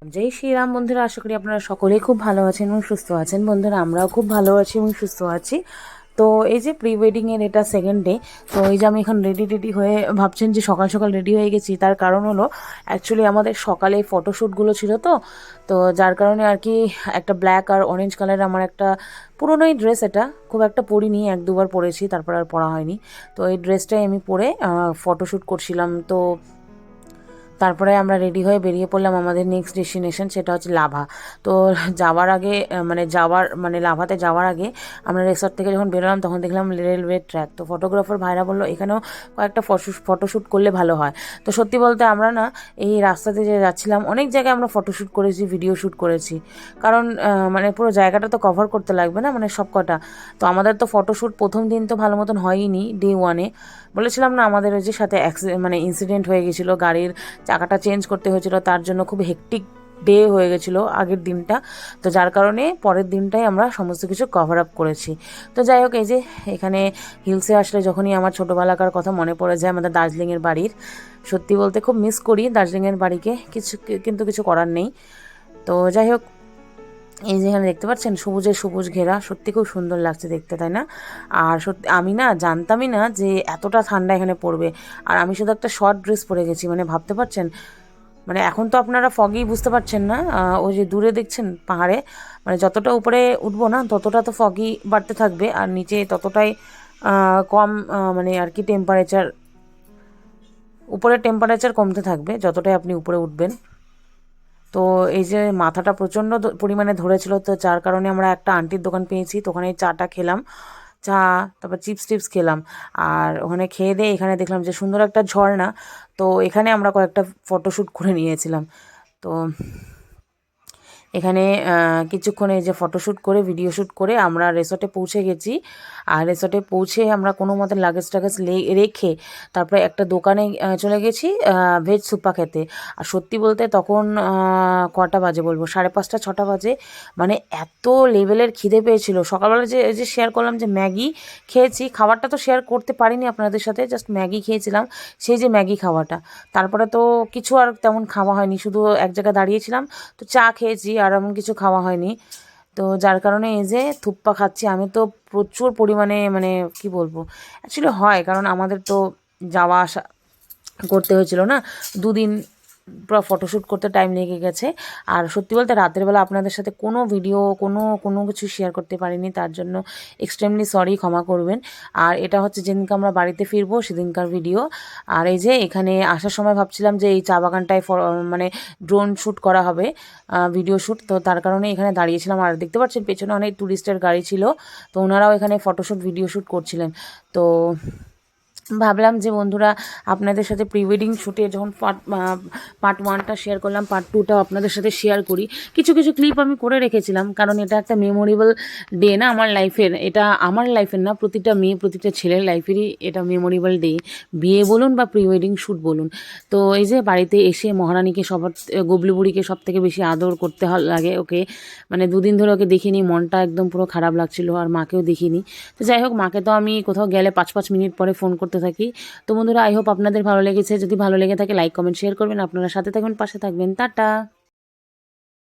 জয় শ্রীরাম বন্ধুরা, আশা করি আপনারা সকলেই খুব ভালো আছেন এবং সুস্থ আছেন। বন্ধুরা, আমরাও খুব ভালো আছি এবং সুস্থ আছি। তো এই যে প্রি ওয়েডিংয়ের এটা সেকেন্ড ডে। তো এই যে আমি এখন রেডি হয়ে ভাবছেন যে সকাল সকাল রেডি হয়ে গেছি, তার কারণ হলো অ্যাকচুয়ালি আমাদের সকালে ফটোশ্যুটগুলো ছিল। তো যার কারণে আর কি একটা ব্ল্যাক আর অরেঞ্জ কালারের আমার একটা পুরোনোই ড্রেস, এটা খুব একটা পরিনি, এক দুবার পরেছি, তারপর আর পরা হয়নি। তো এই ড্রেসটাই আমি পরে ফটোশ্যুট করছিলাম। তো তারপরে আমরা রেডি হয়ে বেরিয়ে পড়লাম আমাদের নেক্সট ডেস্টিনেশন, সেটা হচ্ছে লাভা। তো যাওয়ার আগে লাভাতে যাওয়ার আগে আমরা রিসর্ট থেকে যখন বেরোলাম তখন দেখলাম রেলওয়ে ট্র্যাক। তো ফটোগ্রাফার ভাইরা বললো এখানেও কয়েকটা ফটোশ্যুট করলে ভালো হয়। তো সত্যি বলতে আমরা না এই রাস্তাতে যে যাচ্ছিলাম অনেক জায়গায় আমরা ফটোশ্যুট করেছি, ভিডিও শ্যুট করেছি, কারণ পুরো জায়গাটা তো কভার করতে লাগবে না, সব কটা। তো আমাদের তো ফটোশ্যুট প্রথম দিন তো ভালো মতন হয়নি, ডে ওয়ানে বলেছিলাম না, আমাদের ওই যে সাথে ইনসিডেন্ট হয়ে গেছিলো, গাড়ির চাকাটা চেঞ্জ করতে হয়েছিল, তার জন্য খুব হেক্টিক ডে হয়ে গেছিলো আগের দিনটা। তো যার কারণে পরের দিনটাই আমরা সমস্ত কিছু কভার আপ করেছি। তো যাই হোক, এই যে এখানে হিলসে আসলে যখনই আমার ছোটোবেলাকার কথা মনে পড়ে যায়, আমাদের দার্জিলিংয়ের বাড়ির। সত্যি বলতে খুব মিস করি দার্জিলিংয়ের বাড়িকে, কিন্তু কিছু করার নেই। তো যাই হোক, এই যেখানে দেখতে পাচ্ছেন সবুজে সবুজ ঘেরা, সত্যি খুব সুন্দর লাগছে দেখতে, তাই না? আর সত্যি আমি না জানতামই না যে এতটা ঠান্ডা এখানে পড়বে। আর আমি শুধু একটা শর্ট ড্রেস পরে গেছি, ভাবতে পারছেন, এখন তো আপনারা foggy বুঝতে পারছেন না, ওই যে দূরে দেখছেন পাহাড়ে, যতটা উপরে উঠবো না ততটা তো foggy বাড়তে থাকবে, আর নিচে ততটাই কম, আর কি টেম্পারেচার, উপরে টেম্পারেচার কমতে থাকবে যতটাই আপনি উপরে উঠবেন। তো এই যে মাথাটা প্রচণ্ড পরিমাণে ধরেছিল, তো যার কারণে আমরা একটা আন্টির দোকান পেয়েছি, তো ওখানে চাটা খেলাম, চা, তারপর চিপস টিপস খেলাম। আর ওখানে খেয়ে দিয়ে এখানে দেখলাম যে সুন্দর একটা ঝর্ণা, তো এখানে আমরা কয়েকটা ফটোশ্যুট করে নিয়েছিলাম। তো এখানে কিছুক্ষণ এই যে ফটোশ্যুট করে ভিডিও শ্যুট করে আমরা রিসর্টে পৌঁছে গেছি। আর রিসর্টে পৌঁছে আমরা কোনো মতে লাগেজ টাগেজ রেখে তারপরে একটা দোকানে চলে গেছি ভেজ সুপ্পা খেতে। আর সত্যি বলতে তখন কটা বাজে বলবো, 5:30 6টা বাজে। এত লেভেলের খিদে পেয়েছিল। সকালবেলা যে শেয়ার করলাম যে ম্যাগি খেয়েছি, খাবারটা তো শেয়ার করতে পারিনি আপনাদের সাথে, জাস্ট ম্যাগি খেয়েছিলাম। সেই যে ম্যাগি খাওয়াটা, তারপরে তো কিছু আর তেমন খাওয়া হয়নি, শুধু এক জায়গায় দাঁড়িয়েছিলাম, তো চা খেয়েছি, আর এমন কিছু খাওয়া হয়নি। তো যার কারণে এই যে থুপ্পা খাচ্ছি আমি, তো প্রচুর পরিমাণে, কি বলবো, অ্যাকচুয়ালি হয়, কারণ আমাদের তো যাওয়া আসা করতে হয়েছিল না, দুদিন পুরো ফটোশ্যুট করতে টাইম লেগে গেছে। আর সত্যি বলতে রাতের বেলা আপনাদের সাথে কোনো ভিডিও কোনো কিছু শেয়ার করতে পারিনি, তার জন্য এক্সট্রিমলি সরি, ক্ষমা করবেন। আর এটা হচ্ছে যেদিনকে আমরা বাড়িতে ফিরবো সেদিনকার ভিডিও। আর এই যে এখানে আসার সময় ভাবছিলাম যে এই চা বাগানটায় ড্রোন শ্যুট করা হবে, ভিডিও শ্যুট, তো তার কারণে এখানে দাঁড়িয়েছিলাম। আর দেখতে পাচ্ছেন পেছনে অনেক ট্যুরিস্টের গাড়ি ছিল, তো ওনারাও এখানে ফটোশ্যুট ভিডিও শ্যুট করছিলেন। তো ভাবলাম যে বন্ধুরা, আপনাদের সাথে প্রি ওয়েডিং শ্যুটে যখন পার্ট 1টা শেয়ার করলাম, পার্ট 2টাও আপনাদের সাথে শেয়ার করি। কিছু কিছু ক্লিপ আমি করে রেখেছিলাম, কারণ এটা একটা মেমোরেবল ডে না আমার লাইফের, এটা আমার লাইফের না, প্রতিটা মেয়ে প্রতিটা ছেলের লাইফেরই এটা মেমোরেবল ডে, বিয়ে বলুন বা প্রি ওয়েডিং শ্যুট বলুন। তো এই যে বাড়িতে এসে মহারানীকে গবলি বুড়িকে সব থেকে বেশি আদর করতে লাগে ওকে, 2 দিন ধরে ওকে দেখিনি, মনটা একদম পুরো খারাপ লাগছিল, আর মাকেও দেখিনি। তো যাই হোক, মাকে তো আমি কোথাও গেলে 5-5 মিনিট পরে ফোন করতে থাকি। তো বন্ধুরা, আই হোপ আপনাদের ভালো লেগেছে। যদি ভালো লেগে থাকে লাইক কমেন্ট শেয়ার করবেন, আপনারা সাথে থাকবেন, পাশে থাকবেন। টাটা।